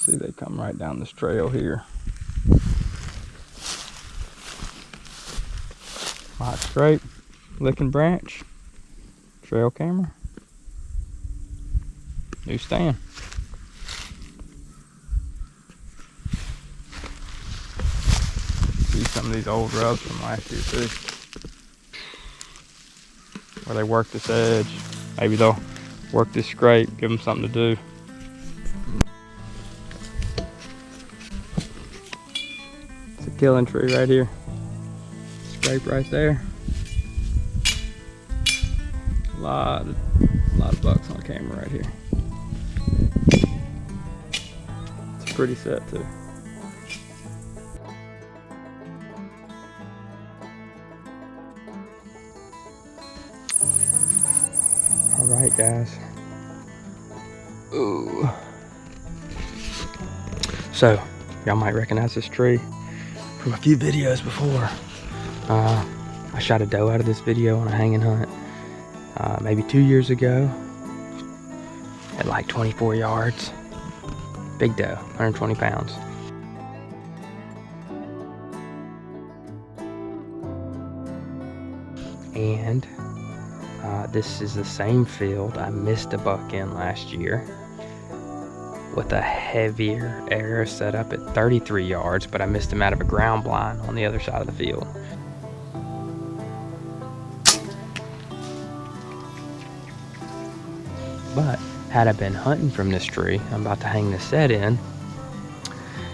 See, they come right down this trail here. Hot scrape, licking branch, trail camera, new stand. See some of these old rubs from last year too, where they work this edge. Maybe they'll work this scrape, give them something to do. It's a killing tree right here. Scrape right there. A lot of bucks on camera right here. It's a pretty set too. All right, guys. Ooh. So, y'all might recognize this tree from a few videos before. I shot a doe out of this video on a hanging hunt maybe 2 years ago at like 24 yards. Big doe, 120 pounds. And this is the same field I missed a buck in last year with a heavier arrow set up at 33 yards, but I missed him out of a ground blind on the other side of the field. But had I been hunting from this tree, I'm about to hang the set in,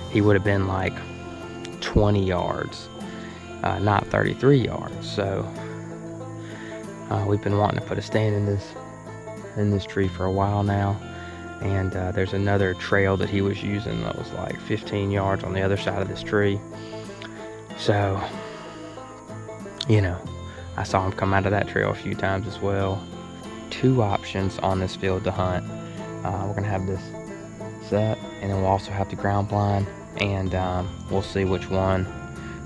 he would have been like 20 yards, not 33 yards. So we've been wanting to put a stand in this tree for a while now, and there's another trail that he was using that was like 15 yards on the other side of this tree. So, you know, I saw him come out of that trail a few times as well. 2 options on this field to hunt. We're gonna have this set, and then we'll also have the ground blind, and we'll see which one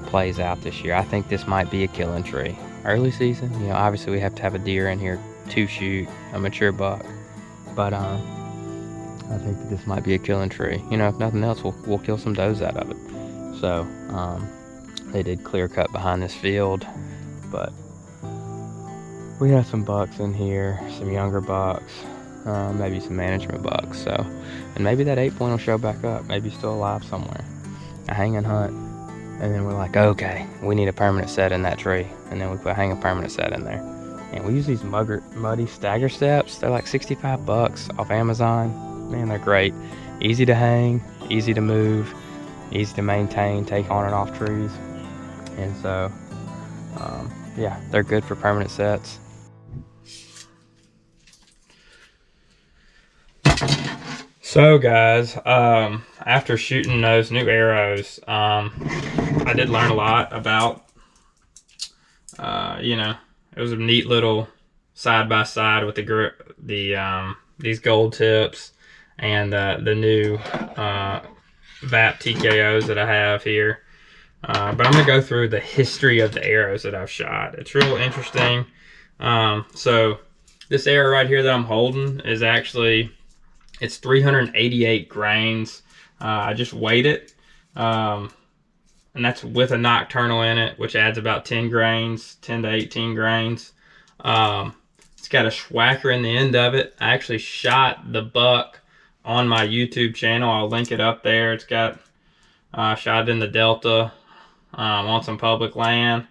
plays out this year. I think this might be a killing tree. Early season, you know, obviously we have to have a deer in here to shoot a mature buck, but I think that this might be a killing tree. You know, if nothing else, we'll kill some does out of it. So they did clear cut behind this field, but we have some bucks in here, some younger bucks, maybe some management bucks. So, and maybe that 8-point will show back up. Maybe he's still alive somewhere. A hanging hunt. And then we're like, okay, we need a permanent set in that tree. And then we hang a permanent set in there. And we use these muddy stagger steps. They're like 65 bucks off Amazon. Man, they're great. Easy to hang, easy to move, easy to maintain, take on and off trees. And so, yeah, they're good for permanent sets. So guys, after shooting those new arrows, I did learn a lot about, you know, it was a neat little side by side with these gold tips and the new VAP TKOs that I have here. But I'm gonna go through the history of the arrows that I've shot. It's real interesting. So this arrow right here that I'm holding is actually, it's 388 grains. I just weighed it, and that's with a nocturnal in it, which adds about 10 grains, 10 to 18 grains. It's got a schwacker in the end of it. I actually shot the buck on my YouTube channel. I'll link it up there. It's got shot it in the Delta on some public land.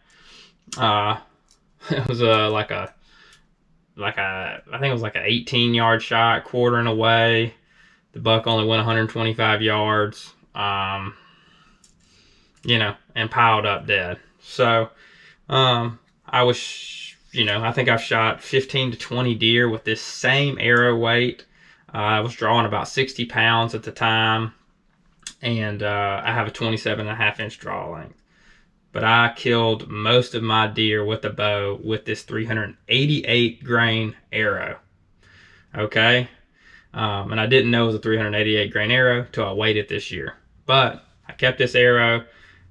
It was I think it was like an 18-yard shot, quartering away. The buck only went 125 yards, you know, and piled up dead. So, I was, you know, I think I've shot 15 to 20 deer with this same arrow weight. I was drawing about 60 pounds at the time, and I have a 27.5-inch draw length. But I killed most of my deer with a bow with this 388 grain arrow. Okay? And I didn't know it was a 388 grain arrow till I weighed it this year. But I kept this arrow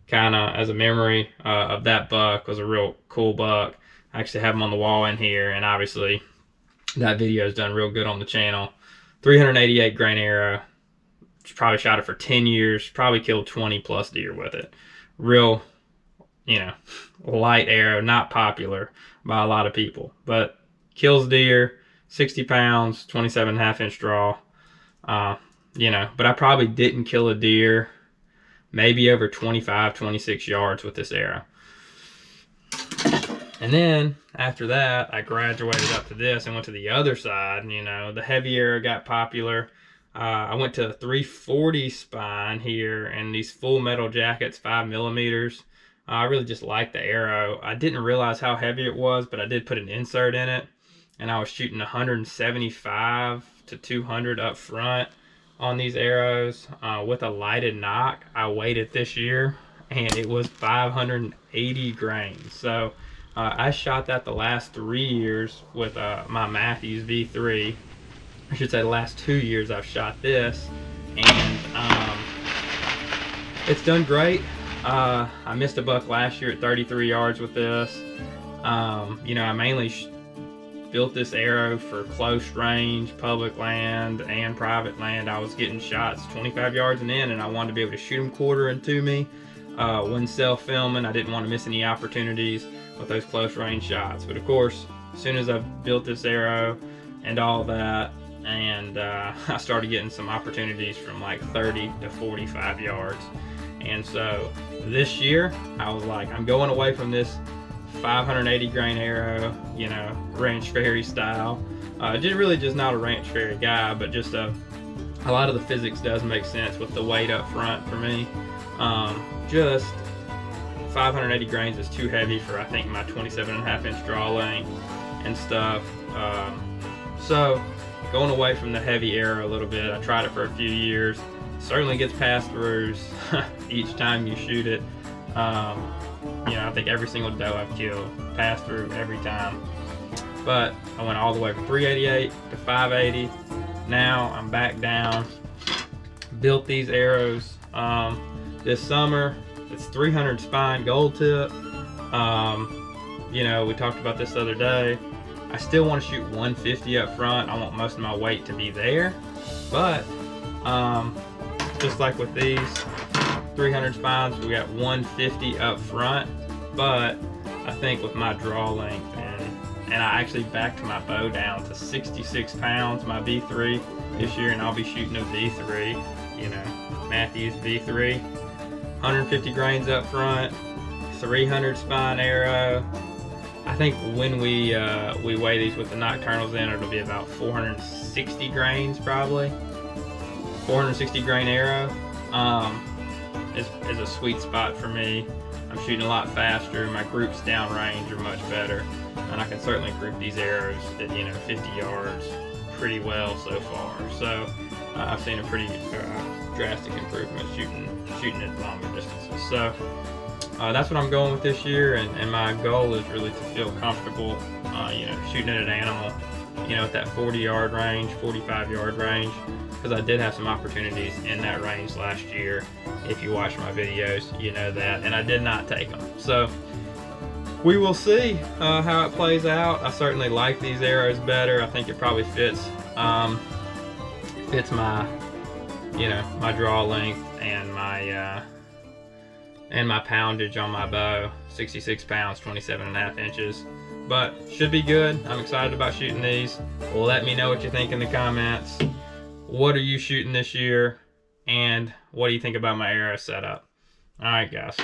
kind of as a memory of that buck. It was a real cool buck. I actually have him on the wall in here, and obviously that video is done real good on the channel. 388 grain arrow. probably shot it for 10 years, probably killed 20 plus deer with it. Real, you know, light arrow, not popular by a lot of people, but kills deer, 60 pounds, 27.5-inch draw. You know, but I probably didn't kill a deer maybe over 25, 26 yards with this arrow. And then after that, I graduated up to this and went to the other side. You know, the heavy arrow got popular. I went to a 340 spine here and these full metal jackets, 5mm. I really just liked the arrow. I didn't realize how heavy it was, but I did put an insert in it, and I was shooting 175 to 200 up front on these arrows with a lighted nock. I weighed it this year, and it was 580 grains. So I shot that the last 3 years with my Matthews V3. I should say the last 2 years I've shot this, and it's done great. I missed a buck last year at 33 yards with this. You know, I mainly built this arrow for close range, public land, and private land. I was getting shots 25 yards and in, and I wanted to be able to shoot them quartering to me. When self-filming, I didn't want to miss any opportunities with those close range shots. But of course, as soon as I built this arrow and all that, and I started getting some opportunities from like 30 to 45 yards. And so this year, I was like, I'm going away from this 580 grain arrow, you know, ranch fairy style. Really just not a ranch fairy guy, but just a lot of the physics does make sense with the weight up front for me. Just 580 grains is too heavy for, I think, my 27.5-inch draw length and stuff. So going away from the heavy arrow a little bit. I tried it for a few years. Certainly gets pass-throughs each time you shoot it. You know, I think every single doe I've killed pass through every time. But I went all the way from 388 to 580. Now I'm back down. Built these arrows this summer. It's 300 spine gold tip. You know, we talked about this the other day. I still want to shoot 150 up front. I want most of my weight to be there. But just like with these 300 spines, we got 150 up front. But I think with my draw length and I actually backed my bow down to 66 pounds, my V3 this year, and I'll be shooting a V3, you know, Matthews V3, 150 grains up front, 300 spine arrow. I think when we weigh these with the nocturnals in, it'll be about 460 grains probably. 460 grain arrow is a sweet spot for me. I'm shooting a lot faster. My groups downrange are much better, and I can certainly group these arrows at 50 yards pretty well so far. So I've seen a pretty drastic improvement shooting at longer distances. So that's what I'm going with this year, and my goal is really to feel comfortable, shooting at an animal, at that 40-yard range, 45-yard range, because I did have some opportunities in that range last year. If you watch my videos, you know that, and I did not take them. So we will see how it plays out. I certainly like these arrows better. I think it probably fits my my draw length and my poundage on my bow. 66 pounds, 27.5 inches. But should be good. I'm excited about shooting these. Let me know what you think in the comments. What are you shooting this year? And what do you think about my arrow setup? All right, guys.